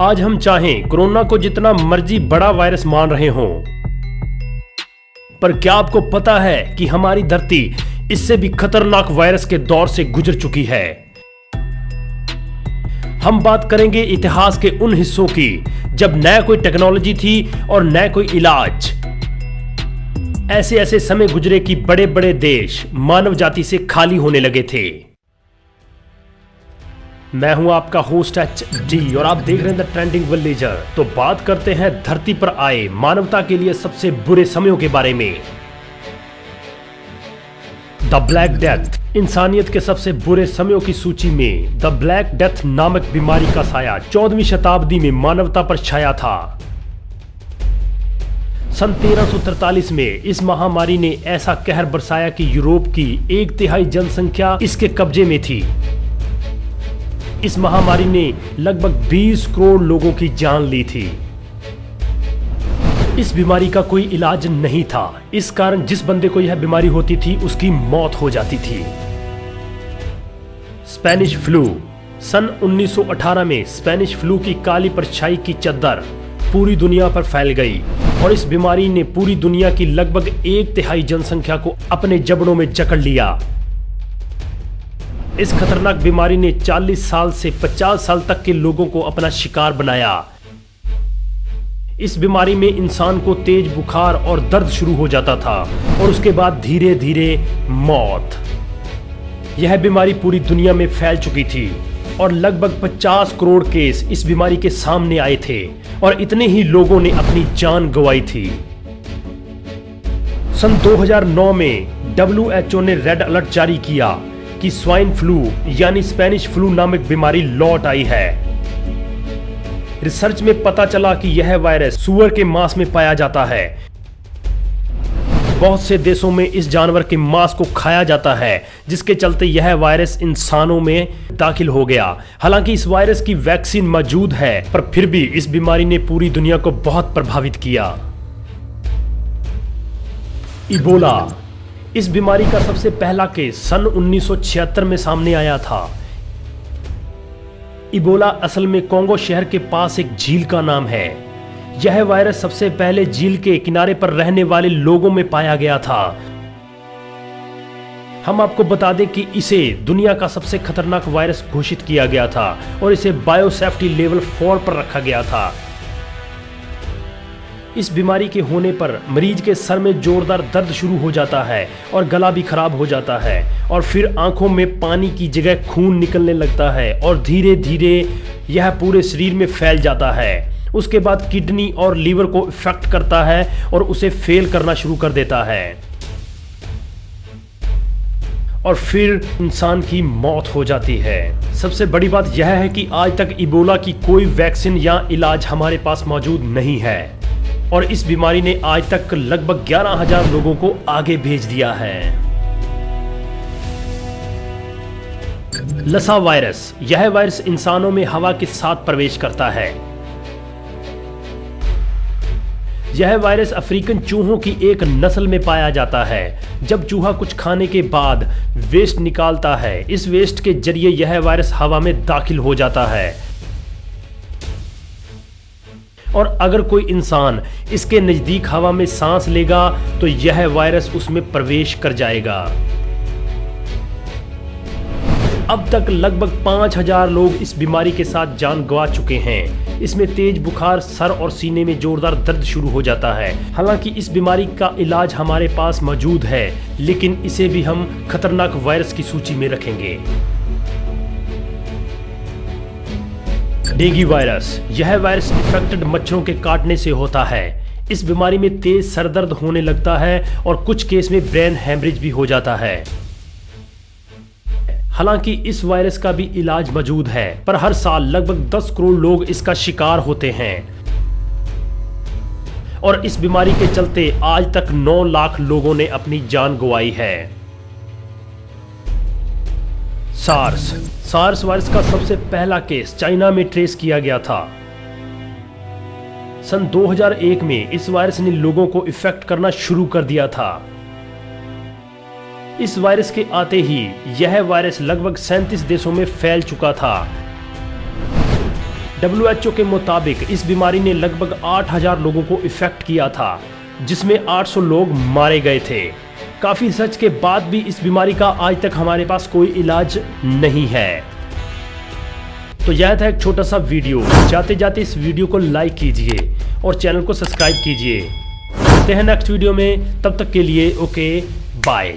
आज हम चाहें कोरोना को जितना मर्जी बड़ा वायरस मान रहे हों, पर क्या आपको पता है कि हमारी धरती इससे भी खतरनाक वायरस के दौर से गुजर चुकी है। हम बात करेंगे इतिहास के उन हिस्सों की जब न कोई टेक्नोलॉजी थी और न कोई इलाज। ऐसे ऐसे समय गुजरे कि बड़े बड़े देश मानव जाति से खाली होने लगे थे। मैं हूं आपका होस्ट HD और आप देख रहे हैं द ट्रेंडिंग विलेजर। तो बात करते हैं धरती पर आए मानवता के लिए सबसे बुरे समयों के बारे में। The black death. इंसानियत के सबसे बुरे समयों की सूची में द ब्लैक डेथ नामक बीमारी का साया 14वीं शताब्दी में मानवता पर छाया था। सन 1343 में इस महामारी ने ऐसा कहर बरसाया कि यूरोप की 1/3 जनसंख्या इसके कब्जे में थी। इस महामारी ने लगभग 20 करोड़ लोगों की जान ली थी। इस बीमारी का कोई इलाज नहीं था, इस कारण जिस बंदे को यह बीमारी होती थी उसकी मौत हो जाती थी। Spanish flu. सन 1918 में स्पेनिश फ्लू की काली परछाई की चद्दर पूरी दुनिया पर फैल गई और इस बीमारी ने पूरी दुनिया की लगभग 1/3 जनसंख्या को अपने जबड़ों में जकड़ लिया। इस खतरनाक बीमारी ने 40 साल से 50 साल तक के लोगों को अपना शिकार बनाया। इस बीमारी में इंसान को तेज बुखार और दर्द शुरू हो जाता था और उसके बाद धीरे धीरे मौत। यह बीमारी पूरी दुनिया में फैल चुकी थी और लगभग 50 करोड़ केस इस बीमारी के सामने आए थे और इतने ही लोगों ने अपनी जान गंवाई थी। सन 2009 में WHO ने रेड अलर्ट जारी किया कि स्वाइन फ्लू यानी स्पेनिश फ्लू नामक बीमारी लौट आई है। रिसर्च में पता चला कि यह वायरस सूअर के मांस में पाया जाता है। बहुत से देशों में इस जानवर के मांस को खाया जाता है, जिसके चलते यह वायरस इंसानों में दाखिल हो गया। हालांकि इस वायरस की वैक्सीन मौजूद है, पर फिर भी इस बीमारी ने पूरी दुनिया को बहुत प्रभावित किया। इबोला। इस बीमारी का सबसे पहला केस सन 1976 में सामने आया था। इबोला असल में कोंगो शहर के पास एक झील का नाम है। यह वायरस सबसे पहले झील के किनारे पर रहने वाले लोगों में पाया गया था। हम आपको बता दें कि इसे दुनिया का सबसे खतरनाक वायरस घोषित किया गया था और इसे बायोसेफ्टी लेवल 4 पर रखा गया था। इस बीमारी के होने पर मरीज के सर में जोरदार दर्द शुरू हो जाता है और गला भी खराब हो जाता है और फिर आंखों में पानी की जगह खून निकलने लगता है और धीरे धीरे यह पूरे शरीर में फैल जाता है। उसके बाद किडनी और लीवर को इफेक्ट करता है और उसे फेल करना शुरू कर देता है और फिर इंसान की मौत हो जाती है। सबसे बड़ी बात यह है कि आज तक इबोला की कोई वैक्सीन या इलाज हमारे पास मौजूद नहीं है और इस बीमारी ने आज तक लगभग 11,000 लोगों को आगे भेज दिया है। लसा वायरस। यह वायरस इंसानों में हवा के साथ प्रवेश करता है। यह वायरस अफ्रीकन चूहों की एक नस्ल में पाया जाता है। जब चूहा कुछ खाने के बाद वेस्ट निकालता है, इस वेस्ट के जरिए यह वायरस हवा में दाखिल हो जाता है और अगर कोई इंसान इसके नजदीक हवा में सांस लेगा तो यह वायरस उसमें प्रवेश कर जाएगा। अब तक लगभग 5,000 लोग इस बीमारी के साथ जान गंवा चुके हैं। इसमें तेज बुखार, सर और सीने में जोरदार दर्द शुरू हो जाता है। हालांकि इस बीमारी का इलाज हमारे पास मौजूद है, लेकिन इसे भी हम खतरनाक वायरस की सूची में रखेंगे। Dengue virus. यह वायरस इन्फेक्टेड मच्छरों के काटने से होता है। इस बीमारी में तेज सरदर्द होने लगता है और कुछ केस में ब्रेन हैमरेज भी हो जाता है। हालांकि इस वायरस का भी इलाज मौजूद है, पर हर साल लगभग 10 करोड़ लोग इसका शिकार होते हैं और इस बीमारी के चलते आज तक 9 लाख लोगों ने अपनी जान गंवाई है। सार्स वायरस का सबसे पहला केस चाइना में ट्रेस किया गया था। सन 2001 में इस वायरस ने लोगों को इफेक्ट करना शुरू कर दिया था। इस वायरस के आते ही यह वायरस लगभग 37 देशों में फैल चुका था। WHO के मुताबिक इस बीमारी ने लगभग 8000 लोगों को इफेक्ट किया था, जिसमें 800 लोग मारे गए थे। काफी रिसर्च के बाद भी इस बीमारी का आज तक हमारे पास कोई इलाज नहीं है। तो यह था एक छोटा सा वीडियो। जाते जाते इस वीडियो को लाइक कीजिए और चैनल को सब्सक्राइब कीजिए। मिलते हैं नेक्स्ट वीडियो में, तब तक के लिए ओके बाय।